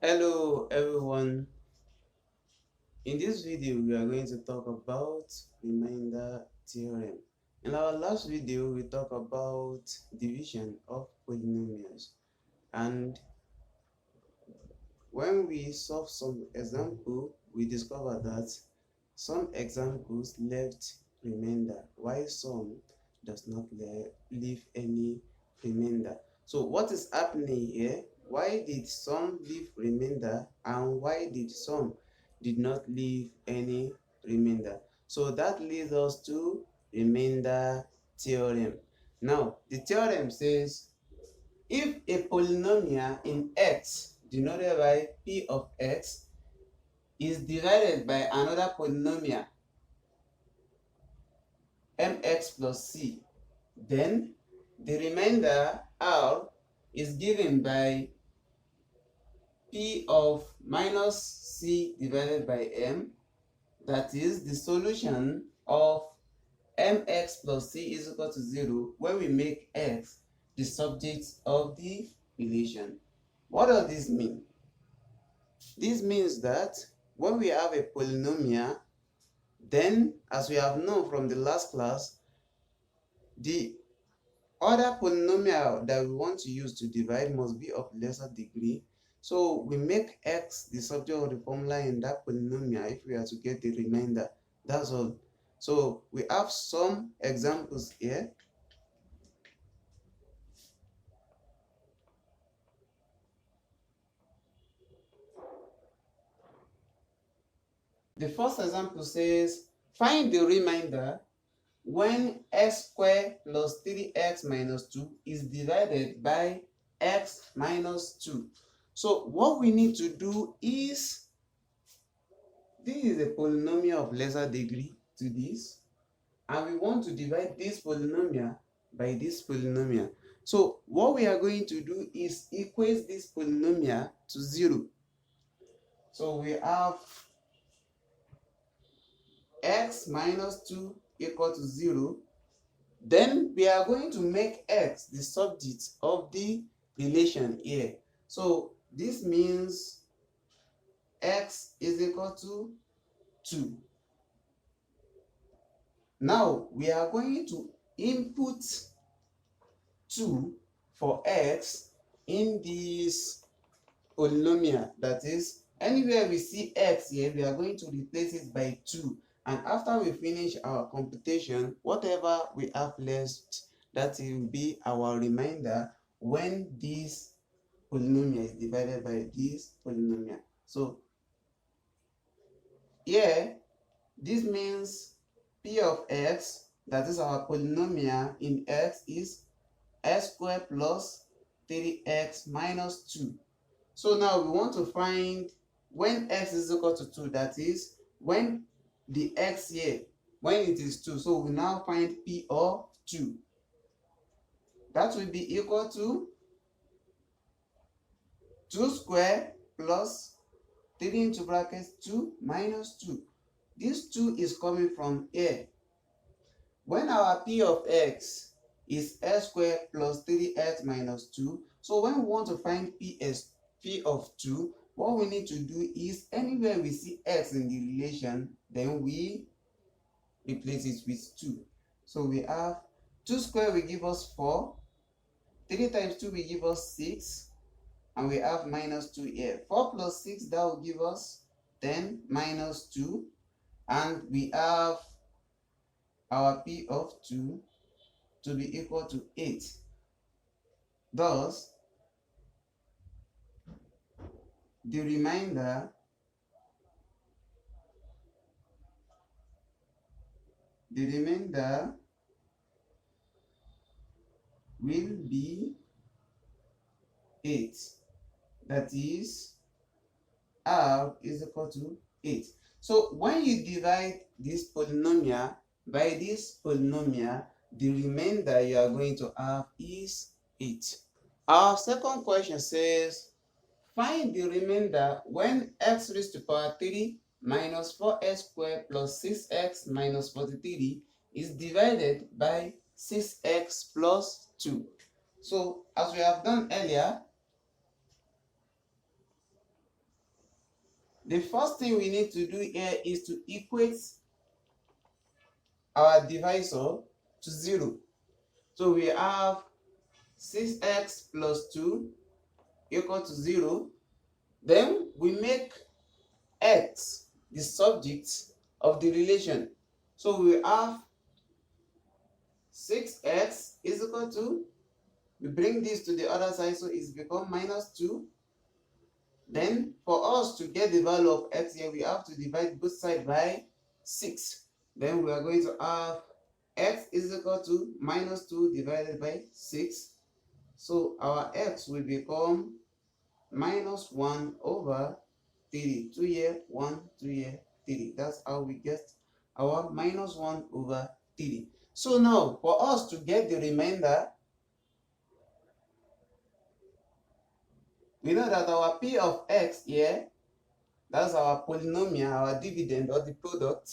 Hello everyone. In this video we are going to talk about remainder theorem. In our last video we talked about division of polynomials, and when we solve some example we discovered that some examples left remainder while some does not leave any remainder. So what is happening here? Why did some leave remainder and why did some did not leave any remainder? So that leads us to remainder theorem. Now the theorem says if a polynomial in x denoted by p of x is divided by another polynomial mx plus c, then the remainder r is given by p of minus c divided by m, that is the solution of mx plus c is equal to 0 when we make x the subject of the relation. What does this mean? This means that when we have a polynomial, then as we have known from the last class, the other polynomial that we want to use to divide must be of lesser degree. So we make x the subject of the formula in that polynomial if we are to get the remainder. That's all. So we have some examples here. The first example says, find the remainder when x squared plus 3x minus 2 is divided by x minus 2. So what we need to do is, this is a polynomial of lesser degree to this, and we want to divide this polynomial by this polynomial. So what we are going to do is equate this polynomial to 0. So we have x minus 2 equal to 0. Then we are going to make x the subject of the relation here. So this means x is equal to 2. Now we are going to input 2 for x in this polynomial. That is, anywhere we see x here, we are going to replace it by 2. And after we finish our computation, whatever we have left, that will be our remainder when this polynomial is divided by this polynomial. So here, this means p of x, that is our polynomial in x, is x squared plus 3x minus 2. So now we want to find when x is equal to 2, that is when the x here, when it is 2. So we now find p of 2. That will be equal to 2 squared plus 3 into brackets 2 minus 2. This 2 is coming from here. When our p of x is x squared plus 3x minus 2, so when we want to find p of 2, what we need to do is anywhere we see x in the relation, then we replace it with 2. So we have 2 squared will give us 4, 3 times 2 will give us 6, and we have minus 2 here. 4 plus 6, that will give us 10 minus 2, and we have our p of 2 to be equal to 8. Thus, the remainder will be 8. That is, r is equal to 8. So when you divide this polynomial by this polynomial, the remainder you are going to have is 8. Our second question says, find the remainder when x raised to power 3 minus 4x squared plus 6x minus 43 is divided by 6x plus 2. So as we have done earlier, The first thing we need to do here is to equate our divisor to 0. So we have 6x plus 2 equal to 0. Then we make x the subject of the relation. So we have 6x is equal to, we bring this to the other side, so it's become minus 2. Then for us to get the value of x here, we have to divide both sides by 6. Then we are going to have x is equal to minus 2 divided by 6. So our x will become minus 1 over 3. 2 here, 1, 2 here, 3. That's how we get our minus 1 over 3. So now, for us to get the remainder, we know that our p of x here, that's our polynomial, our dividend or the product,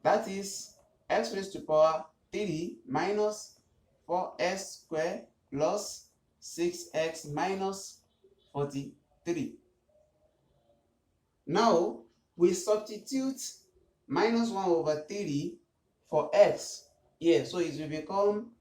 that is x raised to power 3 minus 4x squared plus 6x minus 43. Now, we substitute minus 1 over 3 for x here. So it will become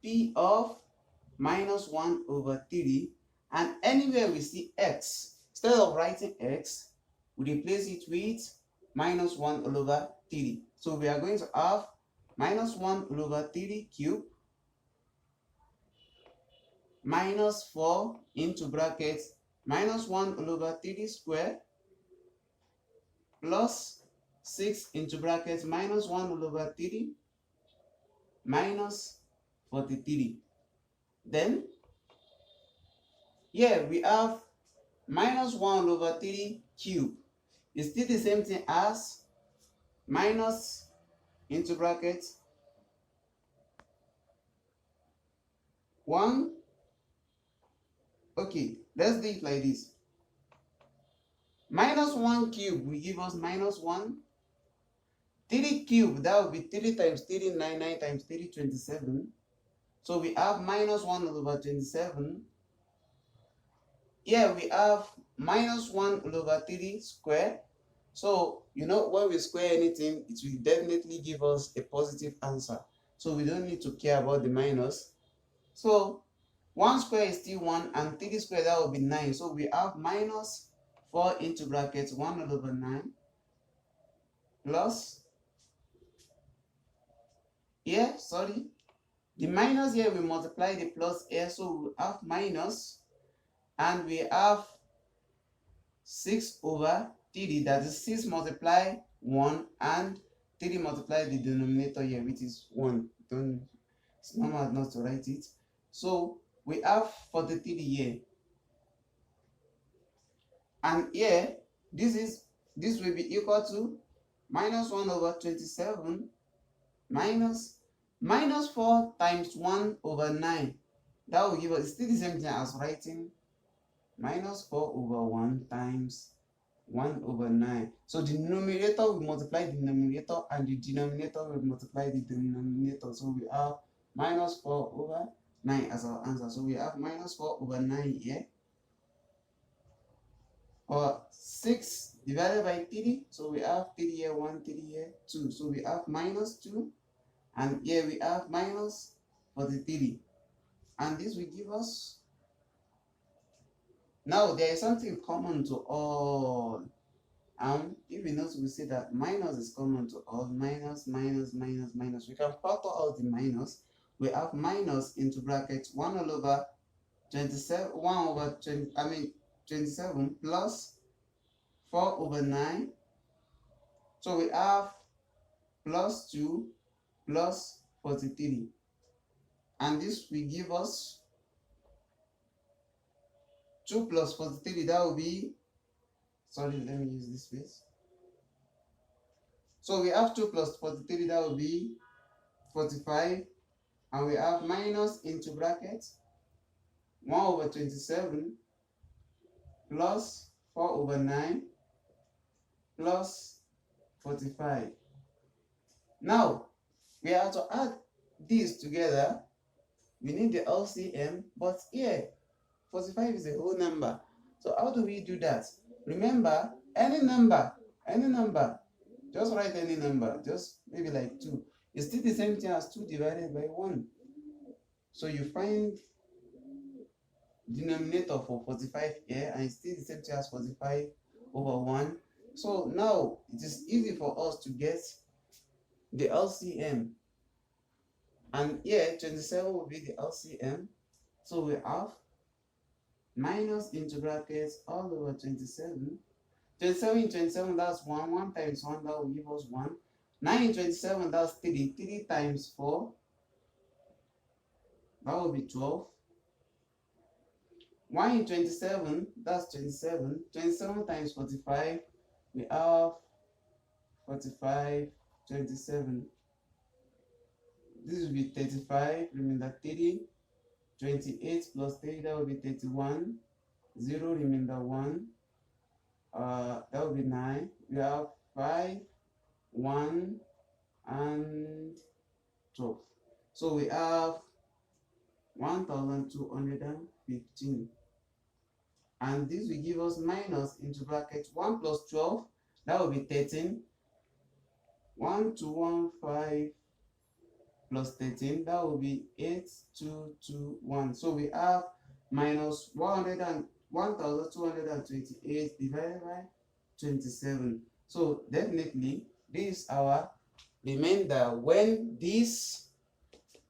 p of minus 1 over 3. And anywhere we see x, instead of writing x, we replace it with minus 1 all over 3. So we are going to have minus 1 all over 3 cubed minus 4 into brackets minus 1 all over 3 square plus 6 into brackets minus 1 all over 3 minus 43. Then here we have minus 1 over 3 cubed. It's still the same thing as minus into brackets 1. Okay, let's do it like this. Minus 1 cube will give us minus 1. 3 cube, that will be 3 times 3, 9, 9 times 3, 27. So we have minus 1 over 27. Here we have minus 1 over 3 square. So, you know, when we square anything, it will definitely give us a positive answer. So we don't need to care about the minus. So 1 square is still 1, and 3 square, that will be 9. So we have minus 4 into brackets 1 over 9 plus, here, sorry, the minus here we multiply the plus here, so we have minus, and we have 6 over 3, that is 6 multiply 1, and 3 multiply the denominator here, which is 1. It's normal not to write it. So we have 43 here. And here, this will be equal to minus 1 over 27 minus 4 times 1 over 9. That will give us still the same thing as writing minus 4 over 1 times 1 over 9. So the numerator will multiply the numerator, and the denominator will multiply the denominator. So we have minus 4 over 9 as our answer. So we have minus 4 over 9 here. Or 6 divided by 3. So we have 3 here, 1, 3 here, 2. So we have minus 2. And here we have minus 43. And this will give us, now there is something common to all. And if we notice, we see that minus is common to all. Minus, minus, minus, minus. We can factor out the minus. We have minus into brackets 1 all over 27, 1 over 20, 27 plus 4 over 9. So we have plus 2 plus 43. And this will give us 2 plus 43. That will be, sorry, let me use this space. So we have 2 plus 43. That will be 45. And we have minus into brackets 1 over 27 plus 4 over 9 plus 45. Now, we have to add these together. We need the LCM, but here, 45 is a whole number. So how do we do that? Remember, any number, just write any number, just maybe like 2. It's still the same thing as 2 divided by 1. So you find denominator for 45 here, and it's still the same thing as 45 over 1. So now it is easy for us to get the LCM. And here 27 will be the LCM. So we have minus into brackets all over 27. 27 in 27, that's 1. 1 times 1, that will give us 1. 9 in 27, that's 3. 3 times 4, that will be 12. 1 in 27, that's 27. 27 times 45, we have 45, 27. This will be 35, remainder 3. 28 plus 3, that will be 31. 0, remainder 1. That will be 9. We have 5, 1, and 12. So we have 1215. And this will give us minus into bracket 1 plus 12, that will be 13. 1215 plus 13, that will be 8221. So we have minus 1228 divided by 27. So definitely this is our remainder when this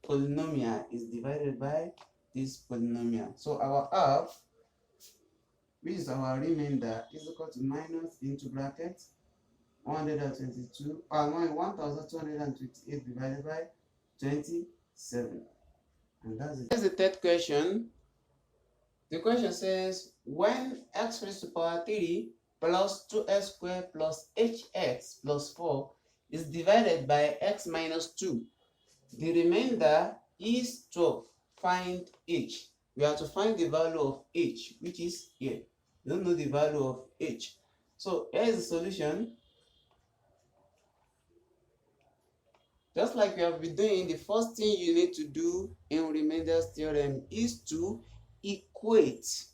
polynomial is divided by this polynomial. So our half, which is our remainder, is equal to minus into bracket 1228 divided by 27. And that's it. Here's the third question. The question says, when x raised to power 3 plus 2x squared plus hx plus 4 is divided by x minus 2, the remainder is 12. Find h. We have to find the value of h, which is here. We don't know the value of h. So here is the solution. Just like we have been doing, the first thing you need to do in remainders theorem is to equate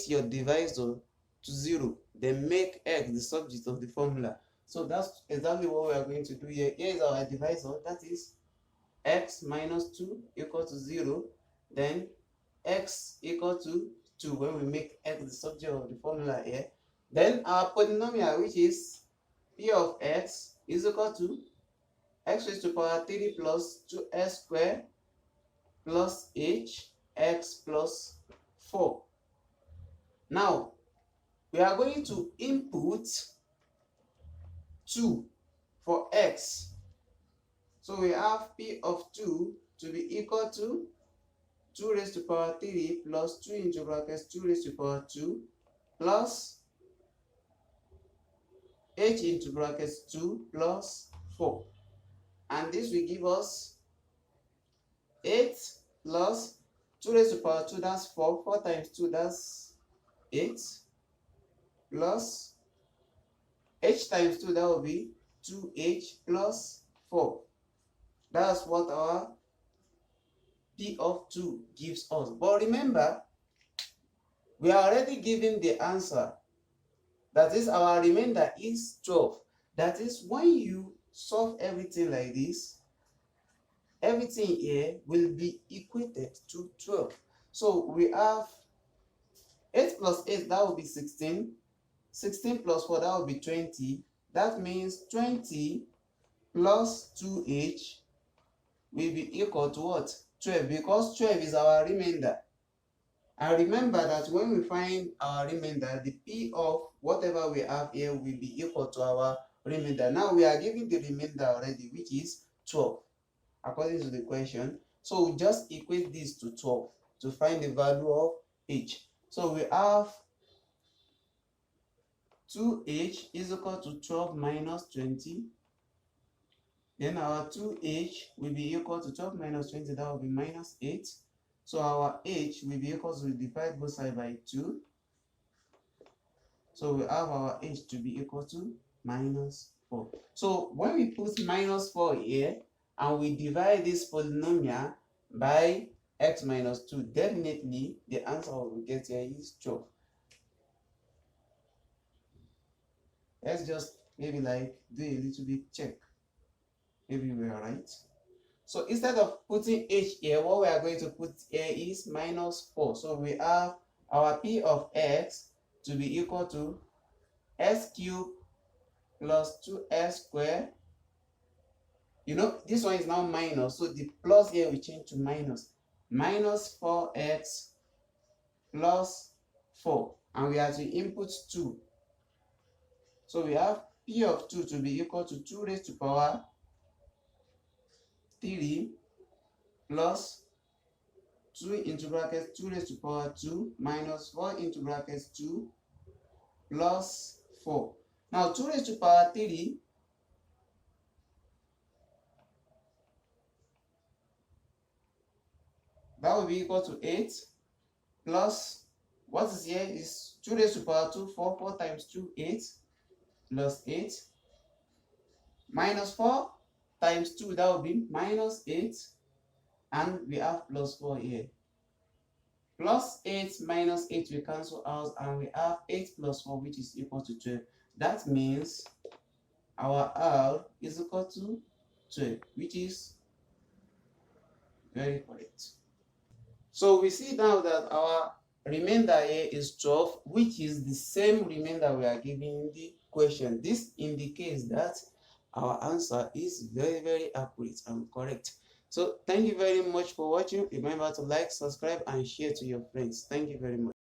your divisor to 0, then make x the subject of the formula. So that's exactly what we are going to do here. Here is our divisor, that is x minus 2 equal to 0, then x equal to 2 when we make x the subject of the formula here. Then our polynomial, which is p of x, is equal to x raised to power 3 plus 2x squared plus hx plus 4. Now, we are going to input 2 for x. So we have p of 2 to be equal to 2 raised to power 3 plus 2 into brackets 2 raised to power 2 plus h into brackets 2 plus 4. And this will give us 8 plus 2 raised to power 2, that's 4. 4 times 2, that's 8. Plus h times 2, that will be 2h plus 4. That's what our p of 2 gives us. But remember, we are already given the answer. That is, our remainder is 12. That is, when you solve everything like this, everything here will be equated to 12. So we have 8 plus 8, that will be 16. 16 plus 4, that will be 20. That means 20 plus 2h will be equal to what? 12, because 12 is our remainder. And remember that when we find our remainder, the p of whatever we have here will be equal to our remainder. Now we are given the remainder already, which is 12, according to the question. So we just equate this to 12 to find the value of h. So we have 2h is equal to 12 minus 20. Then our 2h will be equal to 12 minus 20, that will be minus 8. So our h will be equal to divide both sides by 2. So we have our h to be equal to minus 4. So when we put minus 4 here and we divide this polynomial by x minus 2, definitely the answer we get here is 12. Let's just maybe like do a little bit check. Maybe we are right. So instead of putting h here, what we are going to put here is minus 4. So we have our p of x to be equal to s cubed plus 2s squared. You know, this one is now minus, so the plus here will change to minus. Minus 4x plus 4. And we have to input 2. So we have p of 2 to be equal to 2 raised to power 3 plus 2 into brackets 2 raised to power 2 minus 4 into brackets 2 plus 4. Now 2 raised to power 3 that will be equal to 8 plus what is here is 2 raised to power 2, 4, 4 times 2, 8 plus 8 minus 4 times 2, that will be minus 8, and we have plus 4 here. Plus 8 minus 8 will cancel out, and we have 8 plus 4, which is equal to 12. That means our R is equal to 12, which is very correct. So we see now that our remainder here is 12, which is the same remainder we are given in the question. This indicates that our answer is very, very accurate and correct. So thank you very much for watching. Remember to like, subscribe, and share to your friends. Thank you very much.